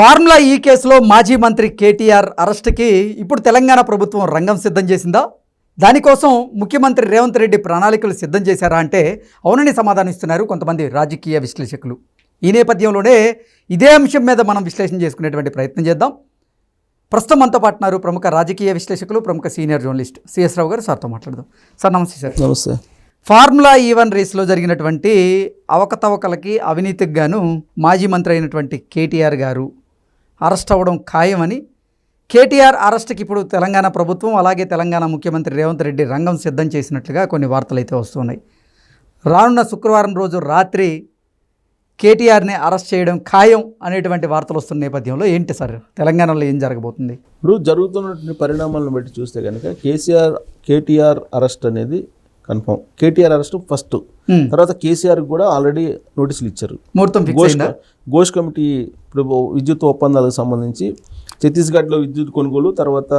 Formula ఈ కేసులో మాజీ మంత్రి కేటీఆర్ అరెస్టుకి ఇప్పుడు తెలంగాణ ప్రభుత్వం రంగం సిద్ధం చేసిందా? దానికోసం ముఖ్యమంత్రి రేవంత్ రెడ్డి ప్రణాళికలు సిద్ధం చేశారా అంటే అవునని సమాధానం ఇస్తున్నారు కొంతమంది రాజకీయ విశ్లేషకులు. ఈ నేపథ్యంలోనే ఇదే అంశం మీద మనం విశ్లేషణ చేసుకునేటువంటి ప్రయత్నం చేద్దాం. ప్రస్తుతం మనతో పాటున్నారు ప్రముఖ రాజకీయ విశ్లేషకులు, ప్రముఖ సీనియర్ జర్నలిస్ట్ సిఎస్ రావు గారు. సార్తో మాట్లాడదాం. సార్ నమస్తే. సార్ నమస్తే. ఫార్ములా ఈవెన్ రేస్లో జరిగినటువంటి అవకతవకలకి, అవినీతికి గాను మాజీ మంత్రి అయినటువంటి కేటీఆర్ గారు అరెస్ట్ అవ్వడం ఖాయమని, కేటీఆర్ అరెస్ట్కి ఇప్పుడు తెలంగాణ ప్రభుత్వం అలాగే తెలంగాణ ముఖ్యమంత్రి రేవంత్ రెడ్డి రంగం సిద్ధం చేసినట్లుగా కొన్ని వార్తలు అయితే వస్తున్నాయి. రానున్న శుక్రవారం రోజు రాత్రి కేటీఆర్ని అరెస్ట్ చేయడం ఖాయం అనేటువంటి వార్తలు వస్తున్న నేపథ్యంలో ఏంటి సార్ తెలంగాణలో ఏం జరగబోతుంది? ఇప్పుడు జరుగుతున్నటువంటి పరిణామాలను బట్టి చూస్తే కనుక కేటీఆర్ అరెస్ట్ అనేది కన్ఫర్మ్. కేటీఆర్ అరెస్ట్ ఫస్ట్, తర్వాత కేసీఆర్ కూడా ఆల్రెడీ నోటీసులు ఇచ్చారు. ముహూర్తం ఫిక్స్ అయిందా? ఘోష్ కమిటీ ఇప్పుడు విద్యుత్ ఒప్పందాలకు సంబంధించి ఛత్తీస్గఢ్లో విద్యుత్ కొనుగోలు, తర్వాత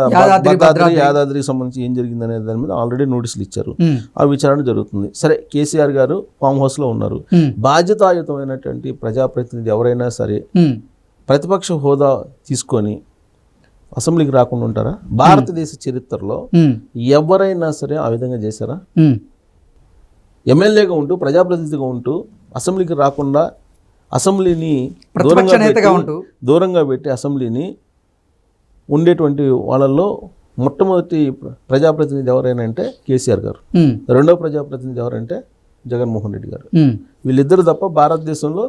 యాదాద్రికి సంబంధించి ఏం జరిగింది అనే దాని మీద ఆల్రెడీ నోటీసులు ఇచ్చారు. ఆ విచారణ జరుగుతుంది. సరే, కేసీఆర్ గారు ఫామ్ హౌస్ లో ఉన్నారు. బాధ్యతాయుతమైనటువంటి ప్రజాప్రతినిధి ఎవరైనా సరే ప్రతిపక్ష హోదా తీసుకొని అసెంబ్లీకి రాకుండా ఉంటారా? భారతదేశ చరిత్రలో ఎవరైనా సరే ఆ విధంగా చేశారా? ఎమ్మెల్యేగా ఉంటూ, ప్రజాప్రతినిధిగా ఉంటూ అసెంబ్లీకి రాకుండా అసెంబ్లీని దూరంగా పెట్టి అసెంబ్లీని ఉండేటువంటి వాళ్ళల్లో మొట్టమొదటి ప్రజాప్రతినిధి ఎవరైనా అంటే కేసీఆర్ గారు, రెండవ ప్రజాప్రతినిధి ఎవరంటే జగన్మోహన్ రెడ్డి గారు. వీళ్ళిద్దరు తప్ప భారతదేశంలో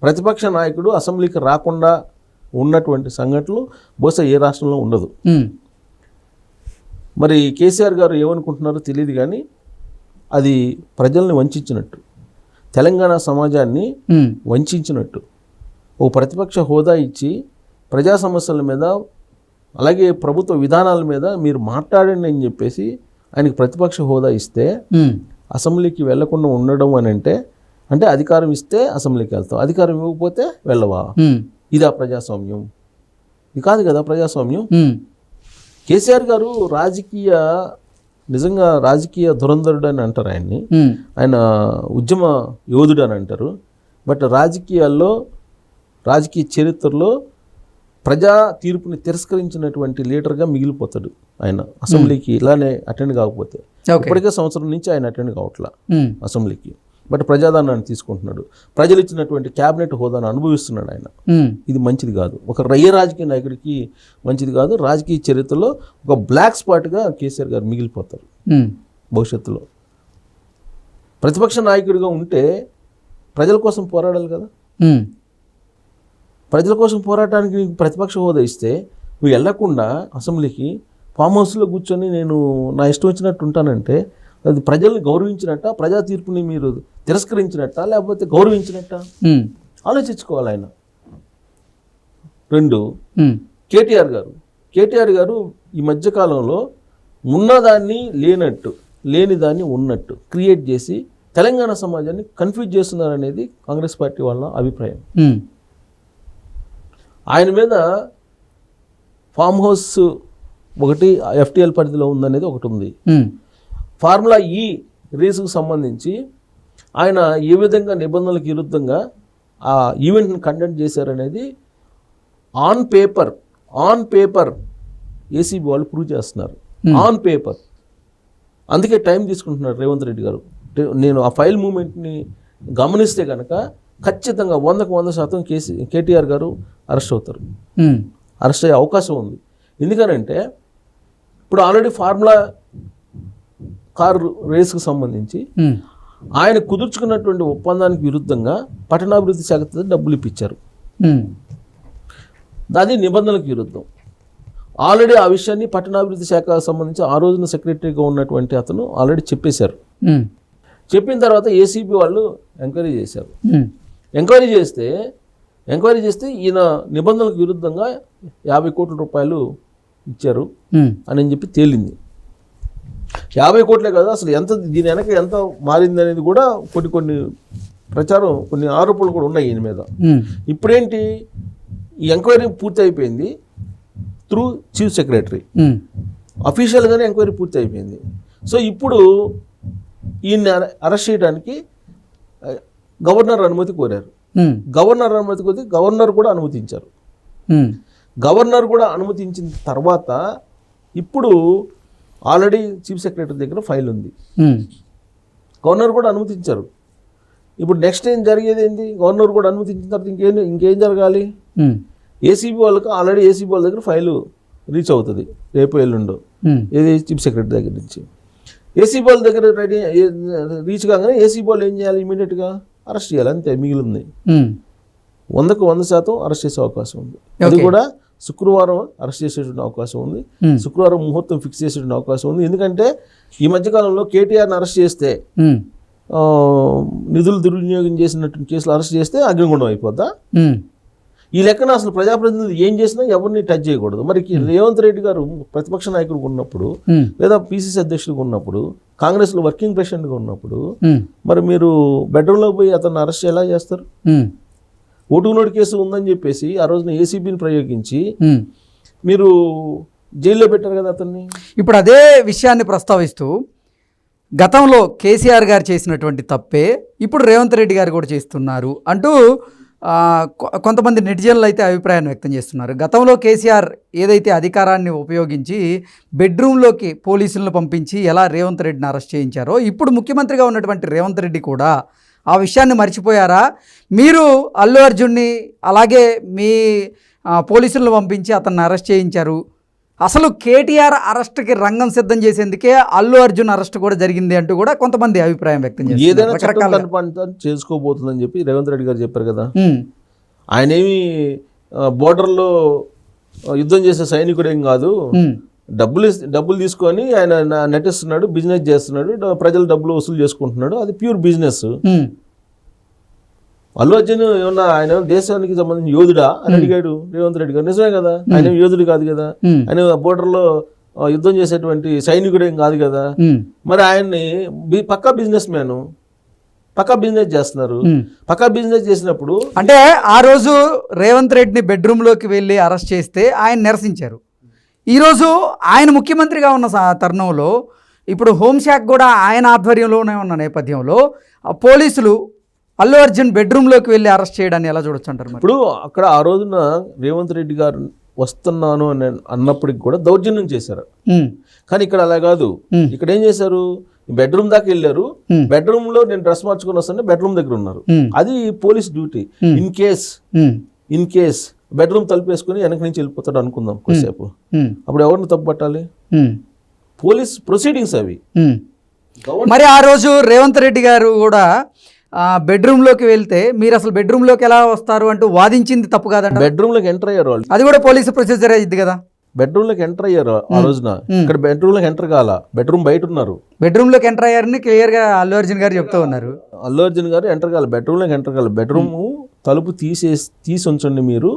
ప్రతిపక్ష నాయకుడు అసెంబ్లీకి రాకుండా ఉన్నటువంటి సంఘటనలు బహుశా ఏ రాష్ట్రంలో ఉండదు. మరి కేసీఆర్ గారు ఏమనుకుంటున్నారో తెలియదు, కానీ అది ప్రజల్ని వంచినట్టు, తెలంగాణ సమాజాన్ని వంచినట్టు. ఓ ప్రతిపక్ష హోదా ఇచ్చి ప్రజా సమస్యల మీద అలాగే ప్రభుత్వ విధానాల మీద మీరు మాట్లాడండి అని చెప్పేసి ఆయనకి ప్రతిపక్ష హోదా ఇస్తే అసెంబ్లీకి వెళ్లకుండా ఉండడం అని అంటే అధికారం ఇస్తే అసెంబ్లీకి వెళ్తావు, అధికారం ఇవ్వకపోతే వెళ్ళవా? ఇదా ప్రజాస్వామ్యం? ఇది కాదు కదా ప్రజాస్వామ్యం. కేసీఆర్ గారు నిజంగా రాజకీయ ధురంధరుడు అని అంటారు ఆయన్ని. ఆయన ఉద్యమ యోధుడు అని అంటారు. బట్ రాజకీయ చరిత్రలో ప్రజా తీర్పుని తిరస్కరించినటువంటి లీడర్గా మిగిలిపోతాడు ఆయన అసెంబ్లీకి ఇలానే అటెండ్ కాకపోతే. ఇప్పటికే సంవత్సరం నుంచి ఆయన అటెండ్ కావట్లా అసెంబ్లీకి. బట్ ప్రజాదానాన్ని తీసుకుంటున్నాడు, ప్రజలు ఇచ్చినటువంటి క్యాబినెట్ హోదాను అనుభవిస్తున్నాడు ఆయన. ఇది మంచిది కాదు, ఒక రాజకీయ నాయకుడికి మంచిది కాదు. రాజకీయ చరిత్రలో ఒక బ్లాక్ స్పాట్గా కేసీఆర్ గారు మిగిలిపోతారు భవిష్యత్తులో. ప్రతిపక్ష నాయకుడిగా ఉంటే ప్రజల కోసం పోరాడాలి కదా. ప్రజల కోసం పోరాటానికి నీకు ప్రతిపక్ష హోదా ఇస్తే నువ్వు వెళ్లకుండా అసెంబ్లీకి ఫామ్ హౌస్లో కూర్చొని నేను నా ఇష్టం వచ్చినట్టు ఉంటానంటే అది ప్రజల్ని గౌరవించినట్ట, ప్రజా తీర్పుని మీరు తిరస్కరించినట్ట, లేకపోతే గౌరవించినట్ట ఆలోచించుకోవాలి ఆయన. రెండు, కేటీఆర్ గారు ఈ మధ్యకాలంలో ఉన్నదాన్ని లేనట్టు, లేని దాన్ని ఉన్నట్టు క్రియేట్ చేసి తెలంగాణ సమాజాన్ని కన్ఫ్యూజ్ చేస్తున్నారనేది కాంగ్రెస్ పార్టీ వాళ్ళ అభిప్రాయం. ఆయన మీద ఫామ్ హౌస్ ఒకటి FTL పరిధిలో ఉందనేది ఒకటి ఉంది. ఫార్ములా ఈ రేసుకు సంబంధించి ఆయన ఏ విధంగా నిబంధనలకు విరుద్ధంగా ఆ ఈవెంట్ని కండక్ట్ చేశారనేది ఆన్ పేపర్ ఏసీబీ వాళ్ళు ప్రూవ్ చేస్తున్నారు. On paper. అందుకే టైం తీసుకుంటున్నారు రేవంత్ రెడ్డి గారు. నేను ఆ ఫైల్ మూమెంట్ని గమనిస్తే కనుక ఖచ్చితంగా 100% కేటీఆర్ గారు అరెస్ట్ అవుతారు. అరెస్ట్ అయ్యే అవకాశం ఉంది. ఎందుకనంటే ఇప్పుడు ఆల్రెడీ ఫార్ములా కారు రేసుకు సంబంధించి ఆయన కుదుర్చుకున్నటువంటి ఒప్పందానికి విరుద్ధంగా పట్టణాభివృద్ధి శాఖ డబ్బులు ఇప్పించారు. అది నిబంధనలకు విరుద్ధం. ఆల్రెడీ ఆ విషయాన్ని పట్టణాభివృద్ధి శాఖ సంబంధించి ఆ రోజున సెక్రటరీగా ఉన్నటువంటి అతను ఆల్రెడీ చెప్పేశారు. చెప్పిన తర్వాత ఏసీబీ వాళ్ళు ఎంక్వైరీ చేశారు. ఎంక్వైరీ చేస్తే ఈయన నిబంధనలకు విరుద్ధంగా 50 కోట్ల రూపాయలు ఇచ్చారు అని చెప్పి తేలింది. 50 కోట్లే కాదు, అసలు దీని వెనక ఎంత మారింది అనేది కూడా కొన్ని ప్రచారం, కొన్ని ఆరోపణలు కూడా ఉన్నాయి ఈయన మీద. ఇప్పుడేంటి, ఈ ఎంక్వైరీ పూర్తి అయిపోయింది త్రూ చీఫ్ సెక్రటరీ, అఫీషియల్గానే ఎంక్వైరీ పూర్తి అయిపోయింది. సో ఇప్పుడు ఈయన్ని అరెస్ట్ చేయడానికి గవర్నర్ అనుమతి కోరారు. గవర్నర్ అనుమతి కోరి గవర్నర్ కూడా అనుమతించారు. గవర్నర్ కూడా అనుమతించిన తర్వాత ఇప్పుడు ఆల్రెడీ చీఫ్ సెక్రటరీ దగ్గర ఫైల్ ఉంది, గవర్నర్ కూడా అనుమతించారు. ఇప్పుడు నెక్స్ట్ ఏం జరిగేది ఏంటి? గవర్నర్ కూడా అనుమతించిన తర్వాత ఇంకేం జరగాలి? ఏసీబీ వాళ్ళకి ఆల్రెడీ ఏసీబీ వాళ్ళ దగ్గర ఫైలు రీచ్ అవుతుంది రేపు ఎల్లుండో, ఏది చీఫ్ సెక్రటరీ దగ్గర నుంచి. ఏసీబీ వాళ్ళ దగ్గర రెడీ రీచ్ కాగానే ఏసీబీ వాళ్ళు ఏం చేయాలి? ఇమీడియట్గా అరెస్ట్ చేయాలి, అంతే మిగిలింది. 100% అరెస్ట్ చేసే అవకాశం ఉంది. అది కూడా శుక్రవారం అరెస్ట్ చేసేటువంటి అవకాశం ఉంది. శుక్రవారం ముహూర్తం ఫిక్స్ చేసేటువంటి అవకాశం ఉంది. ఎందుకంటే ఈ మధ్యకాలంలో కేటీఆర్ని అరెస్ట్ చేస్తే, నిధులు దుర్వినియోగం చేసినటువంటి కేసులు అరెస్ట్ చేస్తే అగ్నిగుండం అయిపోద్దా? ఈ లెక్కన అసలు ప్రజాప్రతినిధులు ఏం చేసినా ఎవరిని టచ్ చేయకూడదు. మరి రేవంత్ రెడ్డి గారు ప్రతిపక్ష నాయకుడిగా ఉన్నప్పుడు, లేదా పిసిసి అధ్యక్షుడిగా ఉన్నప్పుడు, కాంగ్రెస్లో వర్కింగ్ ప్రెసిడెంట్గా ఉన్నప్పుడు, మరి మీరు బెడ్రూమ్లోకి పోయి అతన్ని అరెస్ట్ ఎలా చేస్తారు? ఓటుకు నోటు కేసు ఉందని చెప్పేసి ఆ రోజున ఏసీబీని ప్రయోగించి మీరు జైల్లో పెట్టారు కదా అతన్ని. ఇప్పుడు అదే విషయాన్ని ప్రస్తావిస్తూ గతంలో కేసీఆర్ గారు చేసినటువంటి తప్పే ఇప్పుడు రేవంత్ రెడ్డి గారు కూడా చేస్తున్నారు అంటూ కొంతమంది నెటిజన్లు అయితే అభిప్రాయాన్ని వ్యక్తం చేస్తున్నారు. గతంలో కేసీఆర్ ఏదైతే అధికారాన్ని ఉపయోగించి బెడ్రూమ్లోకి పోలీసులను పంపించి ఎలా రేవంత్ రెడ్డిని అరెస్ట్ చేయించారో, ఇప్పుడు ముఖ్యమంత్రిగా ఉన్నటువంటి రేవంత్ రెడ్డి కూడా ఆ విషయాన్ని మర్చిపోయారా? మీరు అల్లు అర్జున్ని అలాగే మీ పోలీసులను పంపించి అతన్ని అరెస్ట్ చేయించారు. అసలు కేటీఆర్ అరెస్ట్కి రంగం సిద్ధం చేసేందుకే అల్లు అర్జున్ అరెస్ట్ కూడా జరిగింది అంటూ కూడా కొంతమంది అభిప్రాయం వ్యక్తం చేస్తారు. చేసుకోబోతుందని చెప్పి రేవంత్ రెడ్డి గారు చెప్పారు కదా. ఆయన ఏమి బోర్డర్లో యుద్ధం చేసే సైనికుడు ఏం కాదు. డబ్బులు తీసుకొని ఆయన నటిస్తున్నాడు, బిజినెస్ చేస్తున్నాడు, ప్రజలు డబ్బులు వసూలు చేసుకుంటున్నాడు. అది ప్యూర్ బిజినెస్. అల్లు అర్జున్ ఏమన్నా ఆయన దేశానికి సంబంధించిన యోధుడా అని అడిగాడు రేవంత్ రెడ్డి గారు. నిజమే కదా, ఆయన యోధుడు కాదు కదా, ఆయన బోర్డర్లో యుద్ధం చేసేటువంటి సైనికుడు ఏం కాదు కదా. మరి ఆయన్ని పక్కా బిజినెస్ మ్యాన్, పక్కా బిజినెస్ చేస్తున్నారు. పక్కా బిజినెస్ చేసినప్పుడు అంటే ఆ రోజు రేవంత్ రెడ్డిని బెడ్రూమ్లోకి వెళ్ళి అరెస్ట్ చేస్తే ఆయన నిరసించారు. ఈరోజు ఆయన ముఖ్యమంత్రిగా ఉన్న తరుణంలో ఇప్పుడు హోంశాఖ కూడా ఆయన ఆధ్వర్యంలోనే ఉన్న నేపథ్యంలో పోలీసులు అల్లు అర్జున్ బెడ్రూమ్లోకి వెళ్ళి అరెస్ట్ చేయడాన్ని ఎలా చూడొచ్చు అంటారు? ఇప్పుడు అక్కడ ఆ రోజున రేవంత్ రెడ్డి గారు వస్తున్నాను అని అన్నప్పటికి కూడా దౌర్జన్యం చేశారు. కానీ ఇక్కడ అలా కాదు. ఇక్కడ ఏం చేశారు? బెడ్రూమ్ దాకా వెళ్ళారు. బెడ్రూమ్ లో నేను డ్రెస్ మార్చుకొని వస్తానే బెడ్రూమ్ దగ్గర ఉన్నారు. అది police duty. In case bedroom తలుపేసుకుని వెనక నుంచి వెళ్ళిపోతాడు అనుకుందాం కొద్దిసేపు, అప్పుడు ఎవరిని తప్పు పట్టాలి? పోలీస్ ప్రొసీడింగ్స్ అవి. మరి ఆ రోజు రేవంత్ రెడ్డి గారు కూడా బెడ్రూమ్లోకి వెళ్తే మీరు అసలు బెడ్రూమ్లోకి ఎలా వస్తారు అంటూ వాదించింది తప్పు కాదండి. బెడ్రూమ్లోకి ఎంటర్ అయ్యారు వాళ్ళు, అది కూడా పోలీసు ప్రొసీజర్ అయ్యింది కదా. బెడ్రూమ్లోకి ఎంటర్ అయ్యారు ఆ రోజున. ఇక్కడ బెడ్రూమ్లోకి ఎంటర్ కాల, బెడ్రూమ్ బయట ఉన్నారు. బెడ్రూమ్లోకి ఎంటర్ అయ్యారని క్లియర్గా అల్లు అర్జున్ గారు చెప్తూ ఉన్నారు. అల్లు అర్జున్ గారు ఎంటర్ కాల, బెడ్రూమ్లోకి ఎంటర్ కాల. బెడ్రూమ్ తలుపు తీసి ఉంచండి, మీరు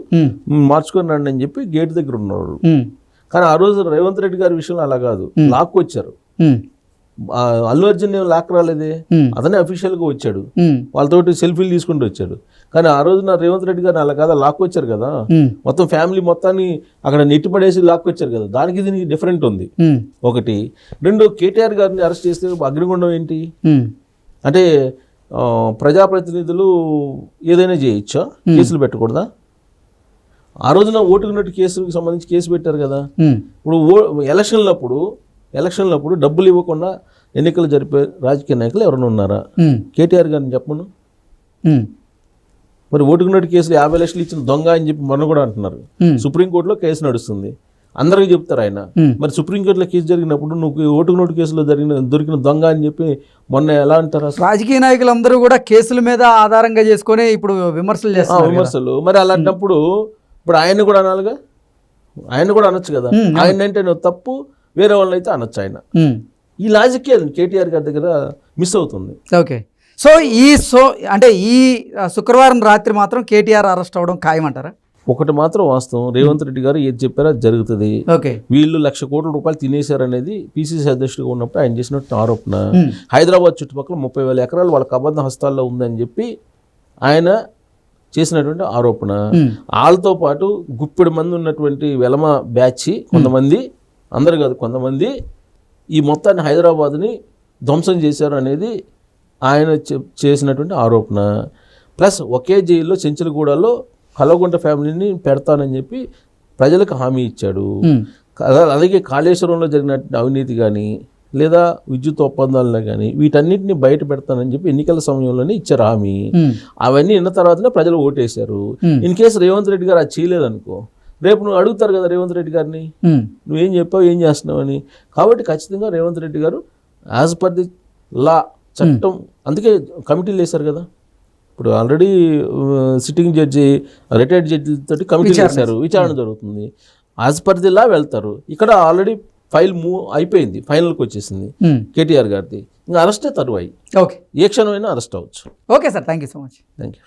మార్చుకొని రండి అని చెప్పి గేట్ దగ్గర ఉన్నారు. కానీ ఆ రోజు రేవంత్ రెడ్డి గారి విషయంలో అలా కాదు, లాక్కు వచ్చారు. అల్లు అర్జున్ ఏం లాక్ రాలేదే, అతనే అఫీషియల్ గా వచ్చాడు, వాళ్ళతోటి సెల్ఫీలు తీసుకుంటూ వచ్చాడు. కానీ ఆ రోజున రేవంత్ రెడ్డి గారిని అలా కాదా, లాక్ వచ్చారు కదా. మొత్తం ఫ్యామిలీ మొత్తాన్ని అక్కడ నెట్టిపడేసి లాక్ వచ్చారు కదా. దానికి దీనికి డిఫరెంట్ ఉంది ఒకటి. రెండు, కేటీఆర్ గారిని అరెస్ట్ చేస్తే అగ్నిగుండం ఏంటి అంటే ప్రజాప్రతినిధులు ఏదైనా చేయొచ్చా, కేసులు పెట్టకూడదా? ఆ రోజున ఓటుకు నోటు కేసుకి సంబంధించి కేసు పెట్టారు కదా. ఇప్పుడు ఎలక్షన్లప్పుడు డబ్బులు ఇవ్వకుండా ఎన్నికలు జరిపే రాజకీయ నాయకులు ఎవరైనా ఉన్నారా? కేటీఆర్ గారిని చెప్పను. మరి ఓటుకు నోటు కేసులు 50 లక్షలు ఇచ్చిన దొంగ అని చెప్పి మొన్న కూడా అంటున్నారు. సుప్రీంకోర్టులో కేసు నడుస్తుంది, అందరికీ చెప్తారు ఆయన. మరి సుప్రీంకోర్టులో కేసు జరిగినప్పుడు నువ్వు ఓటుకు నోటు కేసులో దొరికిన దొంగ అని చెప్పి మొన్న ఎలా అంటారు? రాజకీయ నాయకులందరూ కూడా కేసుల మీద ఆధారంగా చేసుకుని ఇప్పుడు విమర్శలు చేస్తారు. మరి అలాంటప్పుడు ఇప్పుడు ఆయన్ని కూడా అనాలిగా, ఆయన కూడా అనొచ్చు కదా. ఆయన అంటే నువ్వు తప్పు, వేరే వాళ్ళని అయితే అనొచ్చు ఆయన. ఈ లాజిక్ కేటీఆర్ గారి దగ్గర మిస్ అవుతుంది. ఓకే, సో ఈ శుక్రవారం రాత్రి మాత్రం కేటీఆర్ అరెస్ట్ అవ్వడం ఖాయమంటారా? ఒకటి మాత్రం వాస్తవం, రేవంత్ రెడ్డి గారు ఏది చెప్పారో అది జరుగుతుంది. వీళ్ళు 1,00,000 కోట్ల రూపాయలు తినేశారనేది పిసిసి అధ్యక్షుడిగా ఉన్నప్పుడు ఆయన చేసినట్టు ఆరోపణ. హైదరాబాద్ చుట్టుపక్కల 30,000 ఎకరాలు వాళ్ళకి అబద్ధ హస్తాల్లో ఉందని చెప్పి ఆయన చేసినటువంటి ఆరోపణ. వాళ్ళతో పాటు గుప్పెడు మంది ఉన్నటువంటి వెలమ బ్యాచ్ కొంతమంది, అందరు కాదు కొంతమంది, ఈ మొత్తాన్ని హైదరాబాద్ని ధ్వంసం చేశారు అనేది ఆయన చేసినటువంటి ఆరోపణ. ప్లస్ ఒకే జైల్లో చెంచలగూడలో కల్వకుంట్ల ఫ్యామిలీని పెడతానని చెప్పి ప్రజలకు హామీ ఇచ్చాడు. ఉమ్, అలాగే కాళేశ్వరంలో జరిగిన అవినీతి కానీ లేదా విద్యుత్ ఒప్పందాలను కానీ వీటన్నిటిని బయట పెడతానని చెప్పి ఎన్నికల సమయంలోనే ఇచ్చారు హామీ. ఉమ్, అవన్నీ విన్న తర్వాతనే ప్రజలు ఓటేశారు. ఉమ్, ఇన్ కేసు రేవంత్ రెడ్డి గారు అది చేయలేదనుకో, రేపు నువ్వు అడుగుతారు కదా రేవంత్ రెడ్డి గారిని, ఉమ్, నువ్వేం చెప్పావు, ఏం చేస్తున్నావు అని. కాబట్టి ఖచ్చితంగా రేవంత్ రెడ్డి గారు యాజ్ పర్ ది లా, చట్టం, అందుకే కమిటీలు వేశారు కదా. ఇప్పుడు ఆల్రెడీ సిట్టింగ్ జడ్జి, రిటైర్డ్ జడ్జిలతో కమిటీలు వేశారు, విచారణ జరుగుతుంది. యాజ్ పర్ ది లా వెళ్తారు. ఇక్కడ ఆల్రెడీ ఫైల్ అయిపోయింది, ఫైనల్కి వచ్చేసింది ఉమ్. కేటీఆర్ గారిది. ఇంకా అరెస్టే తరువాయి, ఓకే ఏ క్షణమైనా అరెస్ట్ అవ్వచ్చు. Okay sir, thank you so much. Thank you.